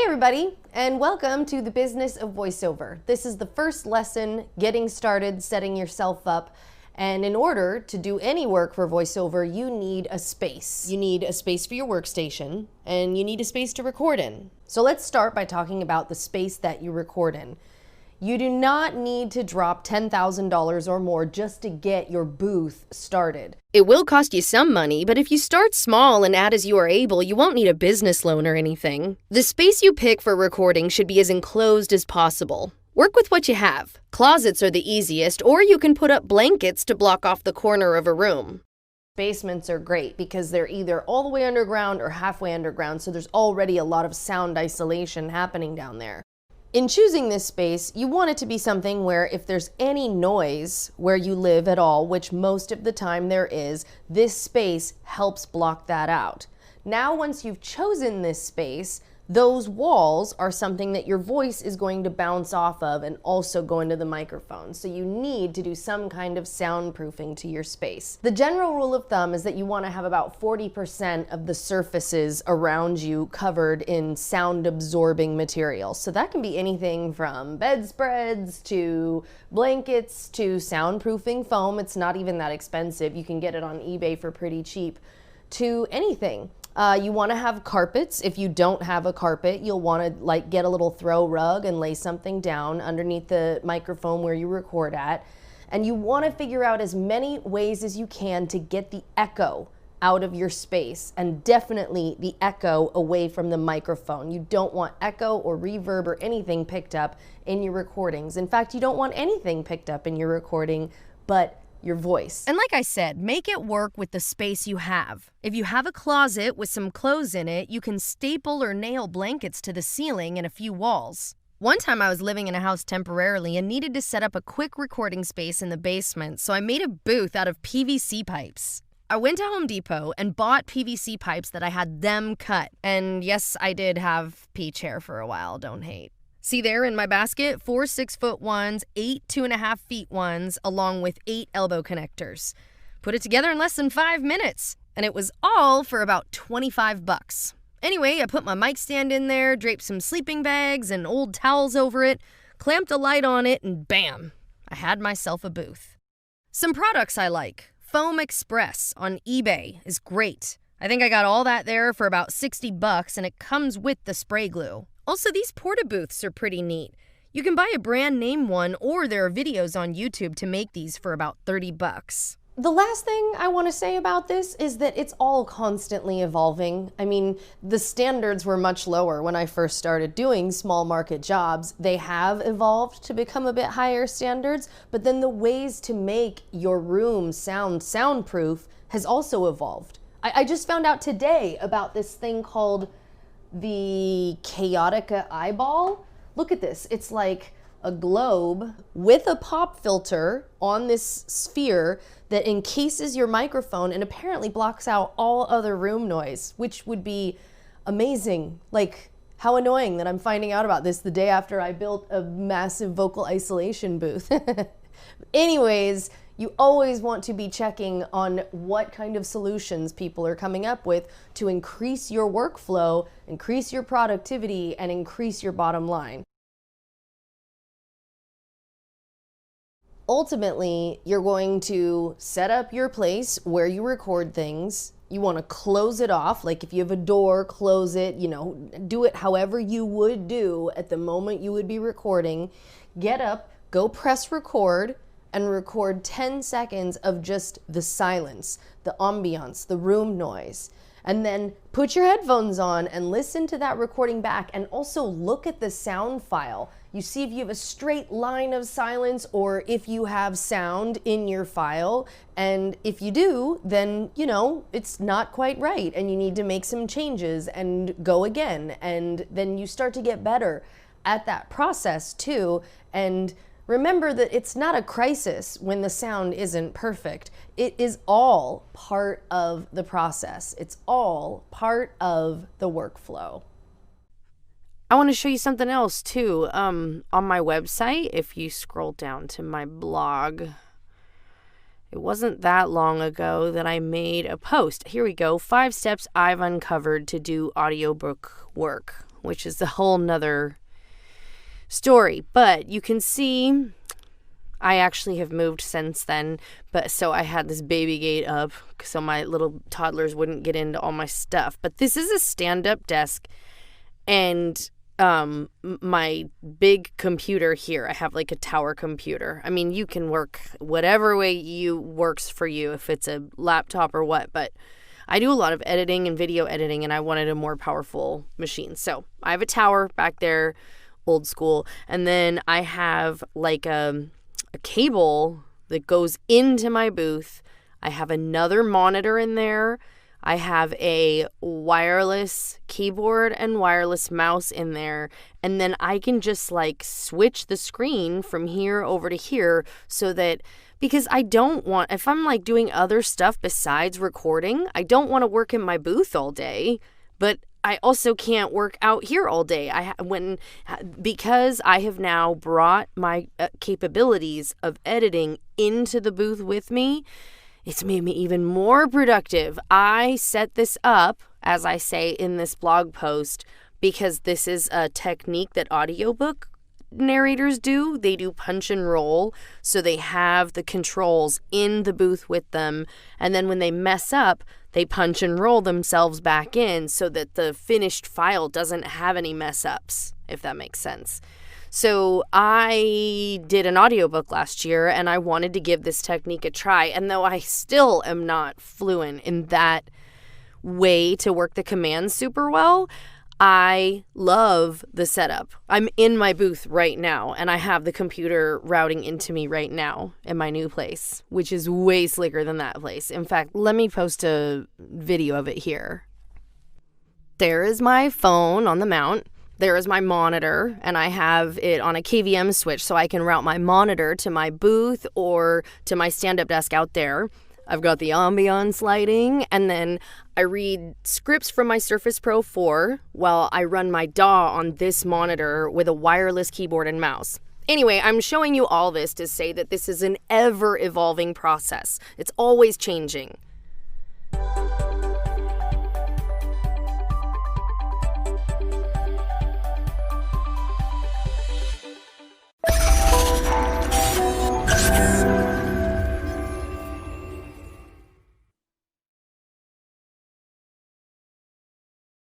everybody, and welcome to the business of voiceover. This is the first lesson, getting started, setting yourself up. And in order to do any work for voiceover, you need a space. You need a space for your workstation, and you need a space to record in. So let's start by talking about the space that you record in. You do not need to drop $10,000 or more just to get your booth started. It will cost you some money, but if you start small and add as you are able, you won't need a business loan or anything. The space you pick for recording should be as enclosed as possible. Work with what you have. Closets are the easiest, or you can put up blankets to block off the corner of a room. Basements are great because they're either all the way underground or halfway underground, so there's already a lot of sound isolation happening down there. In choosing this space, you want it to be something where if there's any noise where you live at all, which most of the time there is, this space helps block that out. Now, once you've chosen this space, those walls are something that your voice is going to bounce off of and also go into the microphone. So you need to do some kind of soundproofing to your space. The general rule of thumb is that you want to have about 40% of the surfaces around you covered in sound absorbing material. So that can be anything from bedspreads to blankets to soundproofing foam. It's not even that expensive. You can get it on eBay for pretty cheap, to anything. You want to have carpets. If you don't have a carpet, you'll want to get a little throw rug and lay something down underneath the microphone where you record at. And you want to figure out as many ways as you can to get the echo out of your space, and definitely the echo away from the microphone. You don't want echo or reverb or anything picked up in your recordings. In fact, you don't want anything picked up in your recording but your voice. And like I said, make it work with the space you have. If you have a closet with some clothes in it, you can staple or nail blankets to the ceiling and a few walls. One time I was living in a house temporarily and needed to set up a quick recording space in the basement, so I made a booth out of PVC pipes. I went to Home Depot and bought PVC pipes that I had them cut. And yes, I did have peach hair for a while, don't hate. See there in my basket, 4 6-foot ones, 8 2.5 feet ones, along with 8 elbow connectors. Put it together in less than 5 minutes, and it was all for about $25. Anyway, I put my mic stand in there, draped some sleeping bags and old towels over it, clamped a light on it, and bam, I had myself a booth. Some products I like. Foam Express on eBay is great. I think I got all that there for about $60, and it comes with the spray glue. Also, these porta booths are pretty neat. You can buy a brand name one, or there are videos on YouTube to make these for about $30. The last thing I want to say about this is that it's all constantly evolving. I mean, the standards were much lower when I first started doing small market jobs. They have evolved to become a bit higher standards, but then the ways to make your room sound soundproof has also evolved. I just found out today about this thing called the Chaotica eyeball. Look at this. It's like a globe with a pop filter on this sphere that encases your microphone and apparently blocks out all other room noise, which would be amazing. Like, how annoying that I'm finding out about this the day after I built a massive vocal isolation booth. Anyways, you always want to be checking on what kind of solutions people are coming up with to increase your workflow, increase your productivity, and increase your bottom line. Ultimately, you're going to set up your place where you record things. You want to close it off. Like if you have a door, close it, do it however you would do at the moment you would be recording. Get up, go press record, and record 10 seconds of just the silence, the ambiance, the room noise. And then put your headphones on and listen to that recording back, and also look at the sound file. You see if you have a straight line of silence or if you have sound in your file. And if you do, then, it's not quite right and you need to make some changes and go again. And then you start to get better at that process too. And remember that it's not a crisis when the sound isn't perfect. It is all part of the process. It's all part of the workflow. I want to show you something else too. On my website, if you scroll down to my blog, it wasn't that long ago that I made a post. Here we go. 5 steps I've uncovered to do audiobook work. which is a whole nother story. But you can see I actually have moved since then, but so I had this baby gate up so my little toddlers wouldn't get into all my stuff. But this is a stand-up desk, and my big computer here, I have like a tower computer. I mean, you can work whatever way works for you, if it's a laptop or what, but I do a lot of editing and video editing, and I wanted a more powerful machine. So I have a tower back there, old school, and then I have like a cable that goes into my booth. I have another monitor in there. I have a wireless keyboard and wireless mouse in there. And then I can just like switch the screen from here over to here so that, because I don't want, if I'm like doing other stuff besides recording, I don't want to work in my booth all day, but I also can't work out here all day. Because I have now brought my capabilities of editing into the booth with me, it's made me even more productive. I set this up, as I say in this blog post, because this is a technique that audiobook narrators do. They do punch and roll, so they have the controls in the booth with them, and then when they mess up, they punch and roll themselves back in so that the finished file doesn't have any mess ups, if that makes sense. So I did an audiobook last year, and I wanted to give this technique a try. And though I still am not fluent in that way to work the commands super well, I love the setup. I'm in my booth right now, and I have the computer routing into me right now in my new place, which is way slicker than that place. In fact, let me post a video of it here. There is my phone on the mount. There is my monitor, and I have it on a KVM switch so I can route my monitor to my booth or to my stand-up desk out there. I've got the ambiance lighting, and then I read scripts from my Surface Pro 4 while I run my DAW on this monitor with a wireless keyboard and mouse. Anyway, I'm showing you all this to say that this is an ever-evolving process. It's always changing.